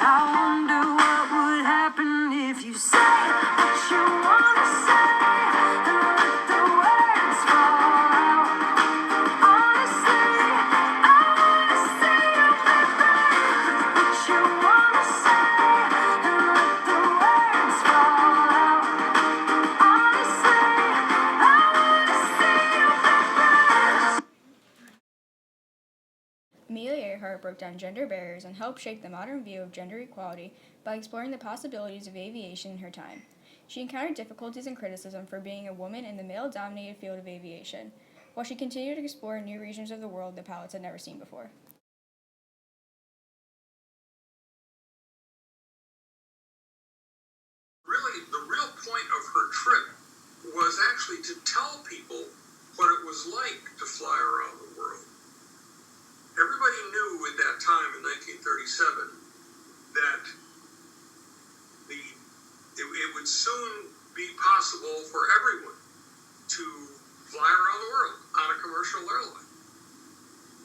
wonder what would happen if you say what you want to say and let the words fall out. Honestly, I want to say you, baby. What you want to say and let the words fall out. Honestly, I want to say you, baby. Amelia Earhart broke down gender barriers and helped shape the modern view of gender equality by exploring the possibilities of aviation in her time. She encountered difficulties and criticism for being a woman in the male-dominated field of aviation, while she continued to explore new regions of the world that pilots had never seen before. Really, the real point of her trip was actually to tell people what it was like to fly around the world. Everybody knew at that time in 1937 that it would soon be possible for everyone to fly around the world on a commercial airline.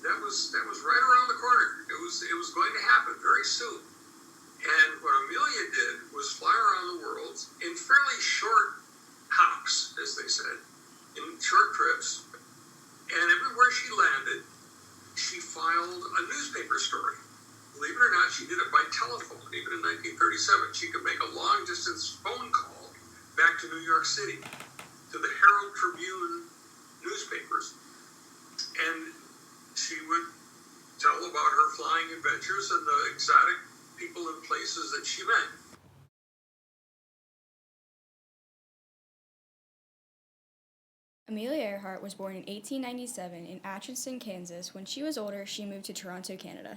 That was right around the corner. It was going to happen very soon. And what Amelia did was fly around the world in fairly short hops, as they said, in short trips. And everywhere she landed, she filed a newspaper story. Believe it or not, she did it by telephone. Even in 1937, she could make a long-distance phone call back to New York City, to the Herald Tribune newspapers. And she would tell about her flying adventures and the exotic people and places that she met. Amelia Earhart was born in 1897 in Atchison, Kansas. When she was older, she moved to Toronto, Canada.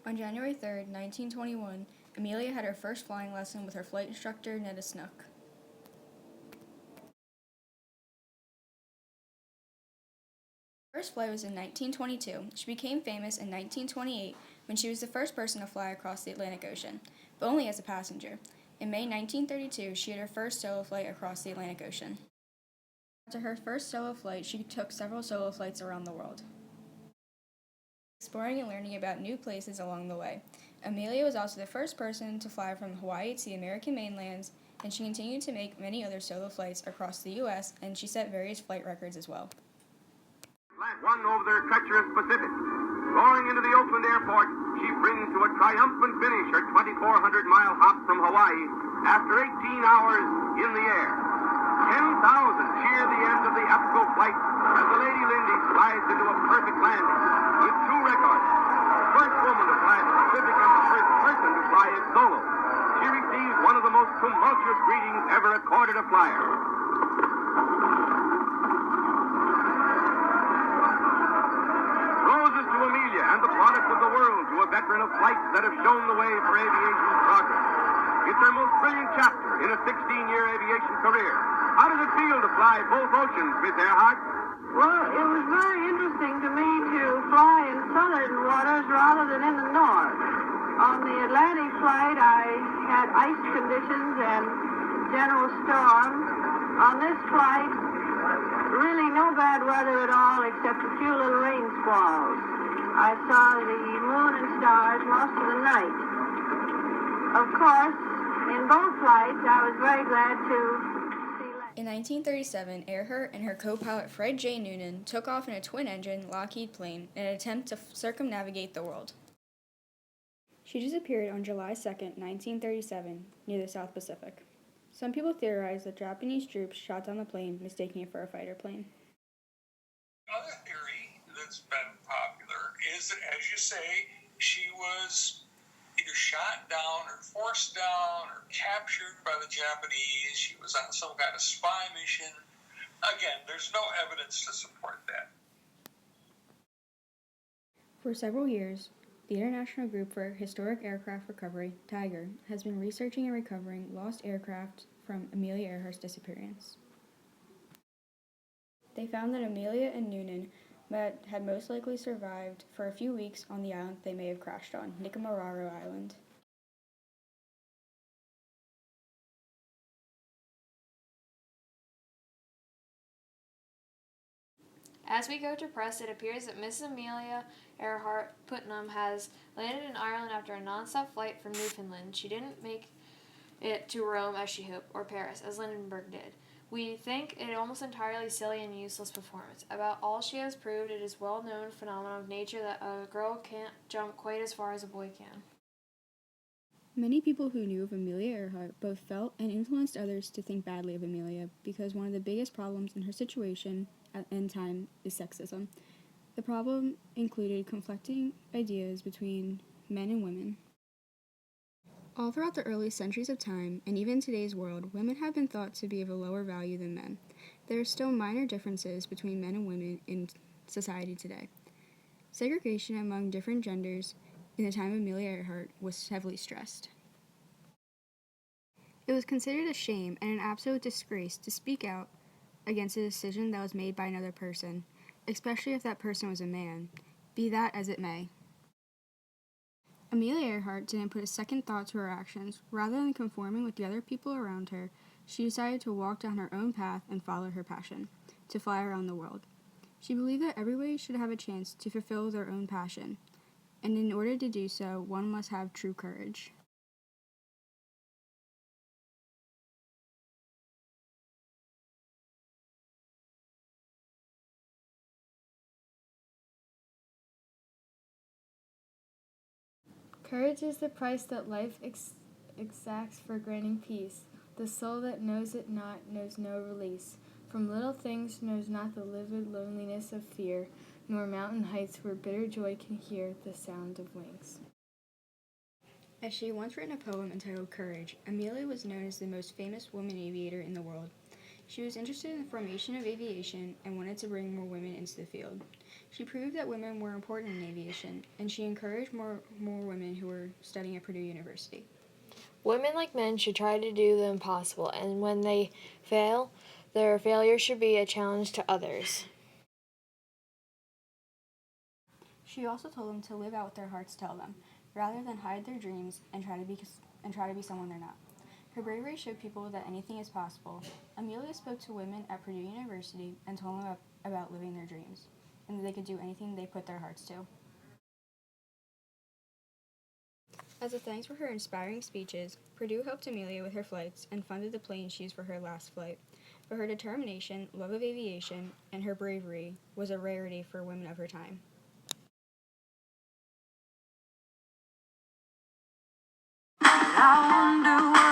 On January 3, 1921, Amelia had her first flying lesson with her flight instructor, Netta Snook. Her first flight was in 1922. She became famous in 1928 when she was the first person to fly across the Atlantic Ocean, but only as a passenger. In May 1932, she had her first solo flight across the Atlantic Ocean. After her first solo flight, she took several solo flights around the world, exploring and learning about new places along the way. Amelia was also the first person to fly from Hawaii to the American mainlands, and she continued to make many other solo flights across the U.S., and she set various flight records as well. Flight 1 over the treacherous Pacific. Roaring into the Oakland airport, she brings to a triumphant finish her 2,400-mile hop from Hawaii after 18 hours in the air. 10,000 cheer the end of the epical flight as the Lady Lindy slides into a perfect landing with two records. The first woman to fly the Pacific and the first person to fly it solo. She receives one of the most tumultuous greetings ever accorded a flyer. Roses to Amelia and the product of the world, to a veteran of flights that have shown the way for aviation's progress. It's her most brilliant chapter in a 16-year aviation career. How does it feel to fly both oceans, Miss Earhart? Well, it was very interesting to me to fly in southern waters rather than in the north. On the Atlantic flight, I had ice conditions and general storms. On this flight, really no bad weather at all except a few little rain squalls. I saw the moon and stars most of the night. Of course, in both flights, I was very glad to see land. In 1937, Earhart and her co-pilot Fred J. Noonan took off in a twin-engine Lockheed plane in an attempt to circumnavigate the world. She disappeared on July 2, 1937, near the South Pacific. Some people theorize that Japanese troops shot down the plane, mistaking it for a fighter plane. Another theory that's been popular is that, as you say, she was either shot down or forced down or captured by the Japanese. She was on some kind of spy mission. Again, there's no evidence to support that. For several years, the International Group for Historic Aircraft Recovery, TIGER, has been researching and recovering lost aircraft from Amelia Earhart's disappearance. They found that Amelia and Noonan had most likely survived for a few weeks on the island they may have crashed on, Nikumaroro Island. As we go to press, it appears that Mrs. Amelia Earhart Putnam has landed in Ireland after a non-stop flight from Newfoundland. She didn't make it to Rome as she hoped, or Paris, as Lindenberg did. We think it almost entirely silly and useless performance. About all she has proved, it is well-known phenomenon of nature that a girl can't jump quite as far as a boy can. Many people who knew of Amelia Earhart both felt and influenced others to think badly of Amelia because one of the biggest problems in her situation and time is sexism. The problem included conflicting ideas between men and women. All throughout the early centuries of time, and even in today's world, women have been thought to be of a lower value than men. There are still minor differences between men and women in society today. Segregation among different genders in the time of Amelia Earhart was heavily stressed. It was considered a shame and an absolute disgrace to speak out against a decision that was made by another person, especially if that person was a man, be that as it may. Amelia Earhart didn't put a second thought to her actions. Rather than conforming with the other people around her, she decided to walk down her own path and follow her passion, to fly around the world. She believed that everybody should have a chance to fulfill their own passion, and in order to do so, one must have true courage. Courage is the price that life exacts for granting peace. The soul that knows it not knows no release. From little things knows not the livid loneliness of fear, nor mountain heights where bitter joy can hear the sound of wings. As she had once written a poem entitled Courage, Amelia was known as the most famous woman aviator in the world. She was interested in the formation of aviation and wanted to bring more women into the field. She proved that women were important in aviation, and she encouraged more women who were studying at Purdue University. Women, like men, should try to do the impossible, and when they fail, their failure should be a challenge to others. She also told them to live out what their hearts tell them, rather than hide their dreams and try to be someone they're not. Her bravery showed people that anything is possible. Amelia spoke to women at Purdue University and told them about living their dreams, and that they could do anything they put their hearts to. As a thanks for her inspiring speeches, Purdue helped Amelia with her flights and funded the plane she used for her last flight. But her determination, love of aviation, and her bravery was a rarity for women of her time. I wonder